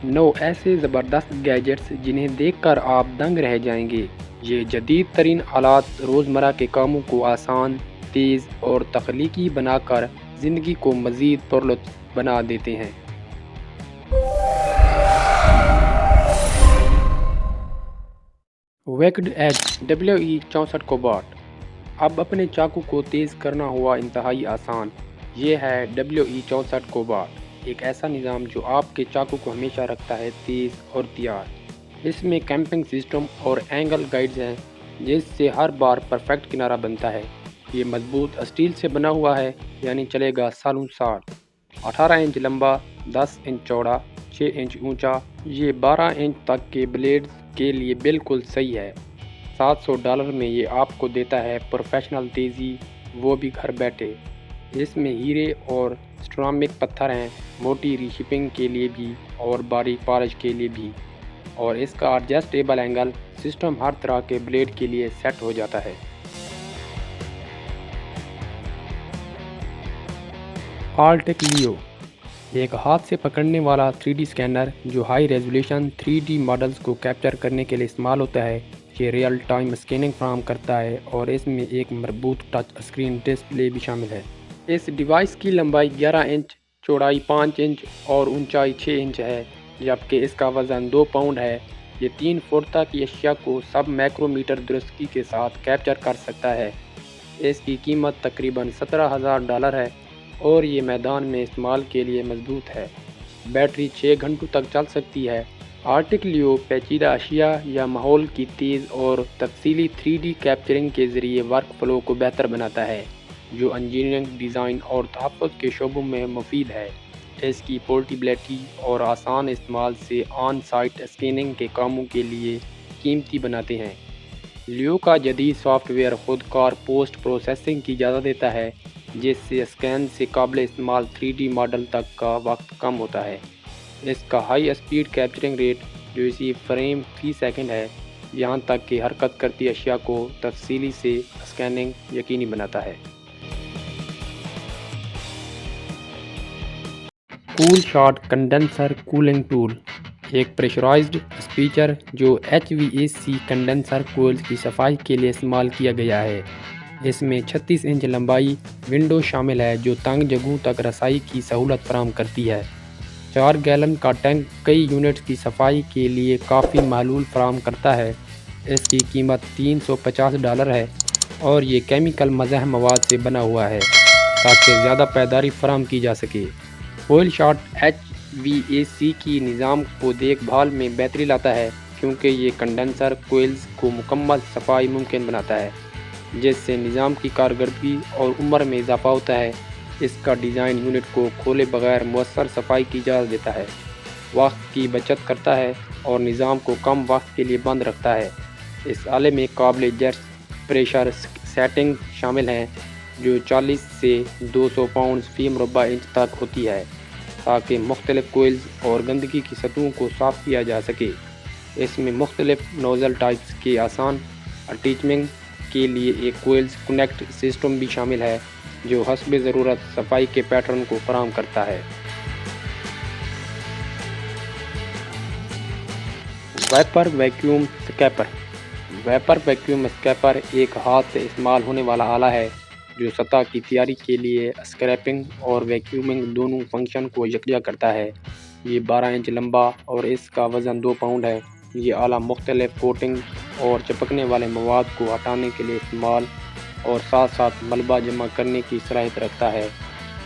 9 ایسے زبردست گیجٹس جنہیں دیکھ کر آپ دنگ رہ جائیں گے۔ یہ جدید ترین آلات روزمرہ کے کاموں کو آسان، تیز اور تخلیقی بنا کر زندگی کو مزید پرلطف بنا دیتے ہیں۔ ویکڈ ایج WE64 کوباٹ۔ اب اپنے چاقو کو تیز کرنا ہوا انتہائی آسان۔ یہ ہے WE64 کوباٹ، ایک ایسا نظام جو آپ کے چاقو کو ہمیشہ رکھتا ہے تیز اور تیار۔ اس میں کیمپنگ سسٹم اور اینگل گائیڈز ہیں جس سے ہر بار پرفیکٹ کنارہ بنتا ہے۔ یہ مضبوط اسٹیل سے بنا ہوا ہے، یعنی چلے گا سالوں سال۔ 18 انچ لمبا، 10 انچ چوڑا، 6 انچ اونچا، یہ 12 انچ تک کے بلیڈز کے لیے بالکل صحیح ہے۔ $700 میں یہ آپ کو دیتا ہے پروفیشنل تیزی، وہ بھی گھر بیٹھے۔ اس میں ہیرے اور سٹرامک پتھر ہیں، موٹی ری شپنگ کے لیے بھی اور باریک پالش کے لیے بھی، اور اس کا ایڈجسٹیبل اینگل سسٹم ہر طرح کے بلیڈ کے لیے سیٹ ہو جاتا ہے۔ آلٹیک لیو، ایک ہاتھ سے پکڑنے والا 3D سکینر جو ہائی ریزولیوشن 3D ماڈلز کو کیپچر کرنے کے لیے استعمال ہوتا ہے۔ یہ ریئل ٹائم اسکیننگ فراہم کرتا ہے اور اس میں ایک مربوط ٹچ اسکرین ڈسپلے بھی شامل ہے۔ اس ڈیوائس کی لمبائی 11 انچ، چوڑائی 5 انچ اور اونچائی 6 انچ ہے، جبکہ اس کا وزن 2 پاؤنڈ ہے۔ یہ 3 فٹ تک کی اشیاء کو سب مائکرومیٹر درستگی کے ساتھ کیپچر کر سکتا ہے۔ اس کی قیمت تقریباً $17,000 ہے اور یہ میدان میں استعمال کے لیے مضبوط ہے۔ بیٹری 6 گھنٹوں تک چل سکتی ہے۔ آرٹک لیو پیچیدہ اشیاء یا ماحول کی تیز اور تفصیلی 3D کیپچرنگ کے ذریعے ورک فلو کو بہتر بناتا ہے، جو انجینئرنگ، ڈیزائن اور تحفظ کے شعبوں میں مفید ہے۔ اس کی پورٹیبلٹی اور آسان استعمال سے آن سائٹ اسکیننگ کے کاموں کے لیے قیمتی بناتے ہیں۔ لیو کا جدید سافٹ ویئر خود کار پوسٹ پروسیسنگ کی اجازت دیتا ہے، جس سے اسکین سے قابل استعمال 3D ماڈل تک کا وقت کم ہوتا ہے۔ اس کا ہائی اسپیڈ کیپچرنگ ریٹ جو اسی فریم فی سیکنڈ ہے، یہاں تک کہ حرکت کرتی اشیاء کو تفصیلی سے اسکیننگ یقینی بناتا ہے۔ کول شاٹ کنڈنسر کولنگ ٹول، ایک پریشرائزڈ اسپیچر جو HVAC کنڈنسر کوئلز کی صفائی کے لیے استعمال کیا گیا ہے۔ اس میں 36 انچ لمبائی ونڈو شامل ہے جو تنگ جگہوں تک رسائی کی سہولت فراہم کرتی ہے۔ 4 گیلن کا ٹینک کئی یونٹس کی صفائی کے لیے کافی محلول فراہم کرتا ہے۔ اس کی قیمت $350 ہے اور یہ کیمیکل مزاحم مواد سے بنا ہوا ہے تاکہ زیادہ پائیداری فراہم کی جا سکے۔ کول شاٹ HVAC کی نظام کو دیکھ بھال میں بہتری لاتا ہے کیونکہ یہ کنڈنسر کوئلز کو مکمل صفائی ممکن بناتا ہے، جس سے نظام کی کارکردگی اور عمر میں اضافہ ہوتا ہے۔ اس کا ڈیزائن یونٹ کو کھولے بغیر مؤثر صفائی کی اجازت دیتا ہے، وقت کی بچت کرتا ہے اور نظام کو کم وقت کے لیے بند رکھتا ہے۔ اس آلے میں قابل جسٹ پریشر سیٹنگ شامل ہیں جو 40 سے 200 پاؤنڈز فی مربع انچ تک ہوتی ہے تاکہ مختلف کوئلز اور گندگی کی سطحوں کو صاف کیا جا سکے۔ اس میں مختلف نوزل ٹائپس کے آسان اٹیچمنٹ کے لیے ایک کوئلز کنیکٹ سسٹم بھی شامل ہے جو حسب ضرورت صفائی کے پیٹرن کو فراہم کرتا ہے۔ Vapour vacuum escaper. Vapour vacuum escaper ایک ہاتھ سے استعمال ہونے والا آلہ ہے جو سطح کی تیاری کے لیے اسکریپنگ اور ویکیومنگ دونوں فنکشن کو یکجا کرتا ہے۔ یہ 12 انچ لمبا اور اس کا وزن 2 پاؤنڈ ہے۔ یہ آلہ مختلف کوٹنگ اور چپکنے والے مواد کو ہٹانے کے لیے استعمال اور ساتھ ساتھ ملبہ جمع کرنے کی صلاحیت رکھتا ہے۔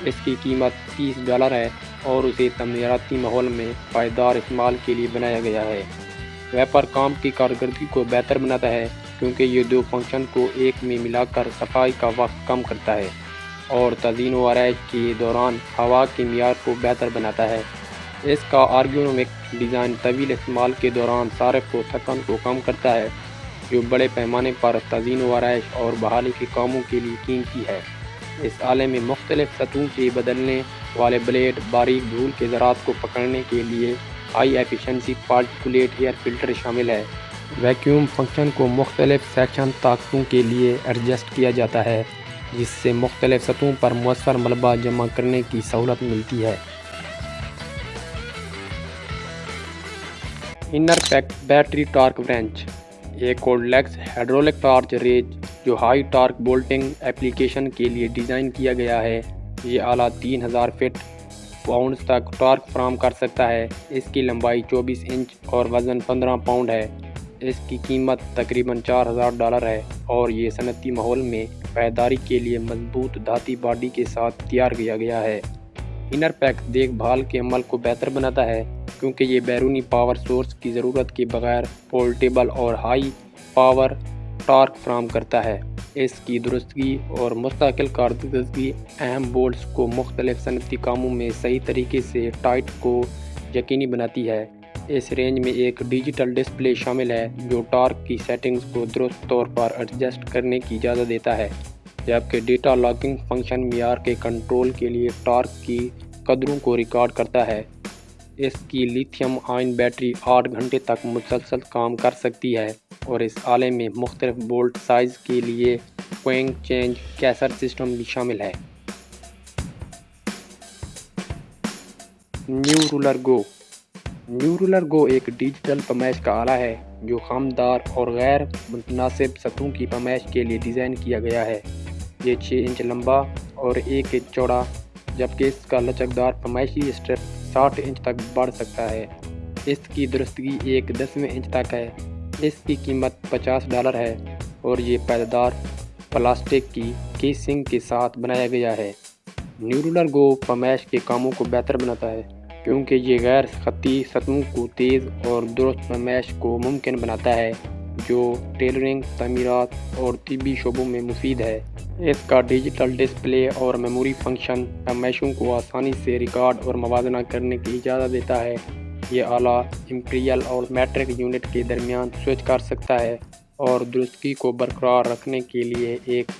اس کی قیمت $30 ہے اور اسے تعمیراتی ماحول میں پائیدار استعمال کے لیے بنایا گیا ہے۔ ویپر کام کی کارکردگی کو بہتر بناتا ہے کیونکہ یہ 2 فنکشن کو ایک میں ملا کر صفائی کا وقت کم کرتا ہے اور تزئین و آرائش کے دوران ہوا کے معیار کو بہتر بناتا ہے۔ اس کا ارگونومک ڈیزائن طویل استعمال کے دوران صارف کو تھکن کو کم کرتا ہے، جو بڑے پیمانے پر تزئین و آرائش اور بحالی کے کاموں کے لیے قیمتی ہے۔ اس آلے میں مختلف سطحوں کے بدلنے والے بلیڈ، باریک دھول کے ذرات کو پکڑنے کے لیے ہائی ایفیشنسی پارٹیکولیٹ ایئر فلٹر شامل ہے۔ ویکیوم فنکشن کو مختلف سیکشن طاقتوں کے لیے ایڈجسٹ کیا جاتا ہے، جس سے مختلف سطحوں پر مؤثر ملبہ جمع کرنے کی سہولت ملتی ہے۔ انر پیک بیٹری ٹارک ورینچ، ایک کورڈلیس ہائیڈرولک ٹارچ ریج جو ہائی ٹارک بولٹنگ ایپلیکیشن کے لیے ڈیزائن کیا گیا ہے۔ یہ آلہ 3000 فٹ پاؤنڈز تک ٹارک فراہم کر سکتا ہے۔ اس کی لمبائی 24 انچ اور وزن 15 پاؤنڈ ہے۔ اس کی قیمت تقریباً $4000 ہے اور یہ صنعتی ماحول میں پائیداری کے لیے مضبوط دھاتی باڈی کے ساتھ تیار کیا گیا ہے۔ انر پیک دیکھ بھال کے عمل کو بہتر بناتا ہے کیونکہ یہ بیرونی پاور سورس کی ضرورت کے بغیر پورٹیبل اور ہائی پاور ٹارک فراہم کرتا ہے۔ اس کی درستگی اور مستقل کارکردگی اہم بولٹس کو مختلف صنعتی کاموں میں صحیح طریقے سے ٹائٹ کو یقینی بناتی ہے۔ اس رینج میں ایک ڈیجیٹل ڈسپلے شامل ہے جو ٹارک کی سیٹنگز کو درست طور پر ایڈجسٹ کرنے کی اجازت دیتا ہے، جبکہ ڈیٹا لاگنگ فنکشن معیار کے کنٹرول کے لیے ٹارک کی قدروں کو ریکارڈ کرتا ہے۔ اس کی لیتھیم آئن بیٹری 8 گھنٹے تک مسلسل کام کر سکتی ہے اور اس آلے میں مختلف بولٹ سائز کے لیے کوئنگ چینج کیسر سسٹم بھی شامل ہے۔ نیو رولر گو۔ نیو رولر گو ایک ڈیجیٹل پیمائش کا آلہ ہے جو خامدار اور غیر متناسب سطحوں کی پیمائش کے لیے ڈیزائن کیا گیا ہے۔ یہ 6 انچ لمبا اور 1 انچ چوڑا، جبکہ اس کا لچکدار پیمائشی اسٹرپ 60 انچ تک بڑھ سکتا ہے۔ اس کی درستگی 1/10 انچ تک ہے۔ اس کی قیمت $50 ہے اور یہ پائیدار پلاسٹک کی کیسنگ کے ساتھ بنایا گیا ہے۔ نیو رولر گو پیمائش کے کاموں کو بہتر بناتا ہے کیونکہ یہ غیر خطی سطحوں کو تیز اور درست پیمائش کو ممکن بناتا ہے، جو ٹیلرنگ، تعمیرات اور طبی شعبوں میں مفید ہے۔ اس کا ڈیجیٹل ڈسپلے اور میموری فنکشن پیمائشوں کو آسانی سے ریکارڈ اور موازنہ کرنے کی اجازت دیتا ہے۔ یہ آلہ امپیریل اور میٹرک یونٹ کے درمیان سوئچ کر سکتا ہے اور درستگی کو برقرار رکھنے کے لیے ایک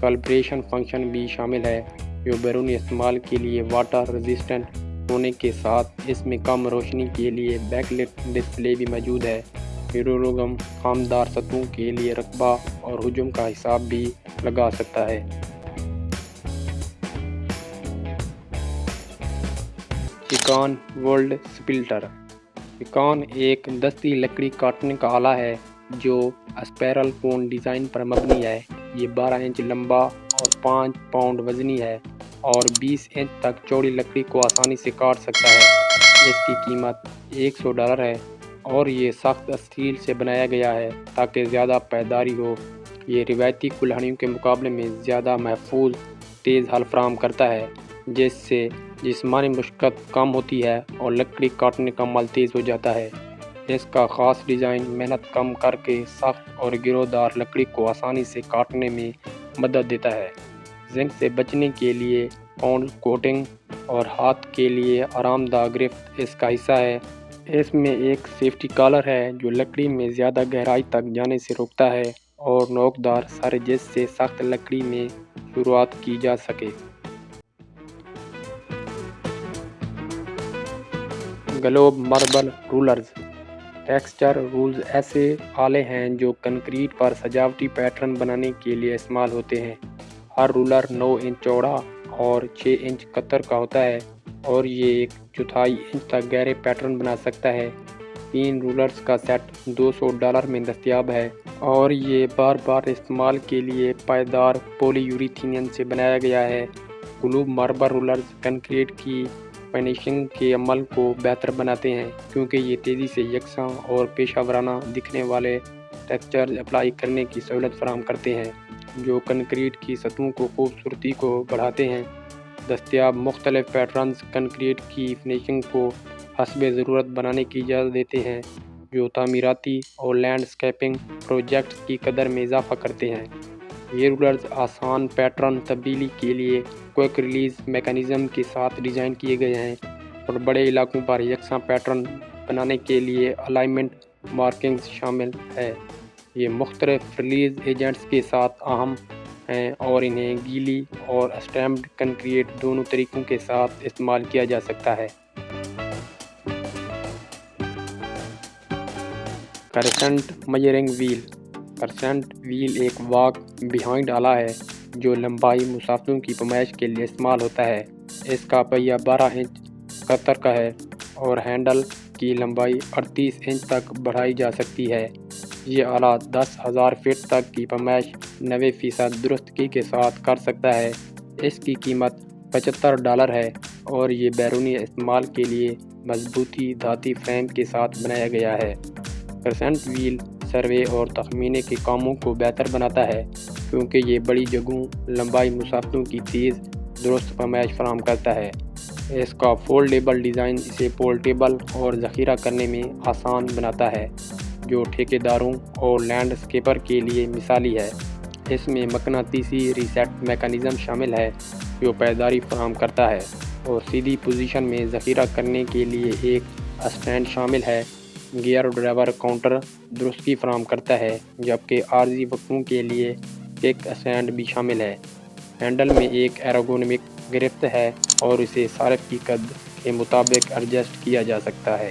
کیلیبریشن فنکشن بھی شامل ہے جو بیرونی استعمال کے لیے واٹر ریزسٹنٹ ہونے کے ساتھ اس میں کم روشنی کے لیے بیک لٹ ڈسپلے بھی موجود ہے۔ نیورولوگم خامدار سطحوں کے لیے رقبہ اور حجم کا حساب بھی لگا سکتا ہے۔ چیکان ورلڈ سپلٹر۔ چیکان ایک دستی لکڑی کاٹنے کا آلہ ہے جو اسپائرل کون ڈیزائن پر مبنی ہے۔ یہ 12 انچ لمبا اور 5 پاؤنڈ وزنی ہے اور 20 انچ تک چوڑی لکڑی کو آسانی سے کاٹ سکتا ہے۔ اس کی قیمت $100 ہے اور یہ سخت اسٹیل سے بنایا گیا ہے تاکہ زیادہ پائیداری ہو۔ یہ روایتی کلہاڑیوں کے مقابلے میں زیادہ محفوظ تیز حل فراہم کرتا ہے، جس سے جسمانی مشقت کم ہوتی ہے اور لکڑی کاٹنے کا عمل تیز ہو جاتا ہے۔ اس کا خاص ڈیزائن محنت کم کر کے سخت اور گرو دار لکڑی کو آسانی سے کاٹنے میں مدد دیتا ہے۔ زنگ سے بچنے کے لیے پاؤنڈ کوٹنگ اور ہاتھ کے لیے آرام دہ گرفت اس کا حصہ ہے۔ اس میں ایک سیفٹی کالر ہے جو لکڑی میں زیادہ گہرائی تک جانے سے روکتا ہے اور نوکدار سر جس سے سخت لکڑی میں شروعات کی جا سکے۔ Globe marble rollers. Texture rolls ایسے آلے ہیں جو کنکریٹ پر سجاوٹی پیٹرن بنانے کے لیے استعمال ہوتے ہیں۔ ہر رولر 9 انچ چوڑا اور 6 انچ قطر کا ہوتا ہے اور یہ 1/4 انچ تک گہرے پیٹرن بنا سکتا ہے۔ 3 رولرز کا سیٹ $200 میں دستیاب ہے اور یہ بار بار استعمال کے لیے پائیدار پولی یوریتھین سے بنایا گیا ہے۔ گلوب ماربل رولرز کنکریٹ کی فنشنگ کے عمل کو بہتر بناتے ہیں کیونکہ یہ تیزی سے یکساں اور پیشہ ورانہ دکھنے والے ٹیکسچرز اپلائی کرنے کی سہولت فراہم کرتے ہیں جو کنکریٹ کی سطحوں کو خوبصورتی کو بڑھاتے ہیں۔ دستیاب مختلف پیٹرنز کنکریٹ کی فنشنگ کو حسب ضرورت بنانے کی اجازت دیتے ہیں جو تعمیراتی اور لینڈسکیپنگ پروجیکٹس کی قدر میں اضافہ کرتے ہیں۔ یہ رولرز آسان پیٹرن تبدیلی کے لیے کوئک ریلیز میکانزم کے ساتھ ڈیزائن کیے گئے ہیں اور بڑے علاقوں پر یکساں پیٹرن بنانے کے لیے الائنمنٹ مارکنگز شامل ہے۔ یہ مختلف ریلیز ایجنٹس کے ساتھ اہم ہیں اور انہیں گیلی اور اسٹیمپڈ کنکریٹ دونوں طریقوں کے ساتھ استعمال کیا جا سکتا ہے۔ Crescent measuring wheel. Crescent wheel ایک واک بیہائنڈ آلہ ہے جو لمبائی مسافروں کی پیمائش کے لیے استعمال ہوتا ہے۔ اس کا پہیہ 12 انچ قطر کا ہے اور ہینڈل کی لمبائی 38 انچ تک بڑھائی جا سکتی ہے۔ یہ آلہ 10,000 فٹ تک کی پیمائش 90% درستگی کے ساتھ کر سکتا ہے۔ اس کی قیمت $75 ہے اور یہ بیرونی استعمال کے لیے مضبوطی دھاتی فریم کے ساتھ بنایا گیا ہے۔ کرسنٹ وہیل سروے اور تخمینے کے کاموں کو بہتر بناتا ہے کیونکہ یہ بڑی جگہوں لمبائی مسافتوں کی تیز درست پیمائش فراہم کرتا ہے۔ اس کا فولڈیبل ڈیزائن اسے پورٹیبل اور ذخیرہ کرنے میں آسان بناتا ہے، جو ٹھیکیداروں اور لینڈسکیپر کے لیے مثالی ہے۔ اس میں مقناطیسی ریسیٹ میکانزم شامل ہے جو پائیداری فراہم کرتا ہے اور سیدھی پوزیشن میں ذخیرہ کرنے کے لیے ایک اسٹینڈ شامل ہے۔ گیئر ڈرائیور کاؤنٹر درستگی فراہم کرتا ہے جبکہ عارضی وقفوں کے لیے کک اسٹینڈ بھی شامل ہے۔ ہینڈل میں ایک ایرگونومک گرفت ہے اور اسے صارف کی قد کے مطابق ایڈجسٹ کیا جا سکتا ہے۔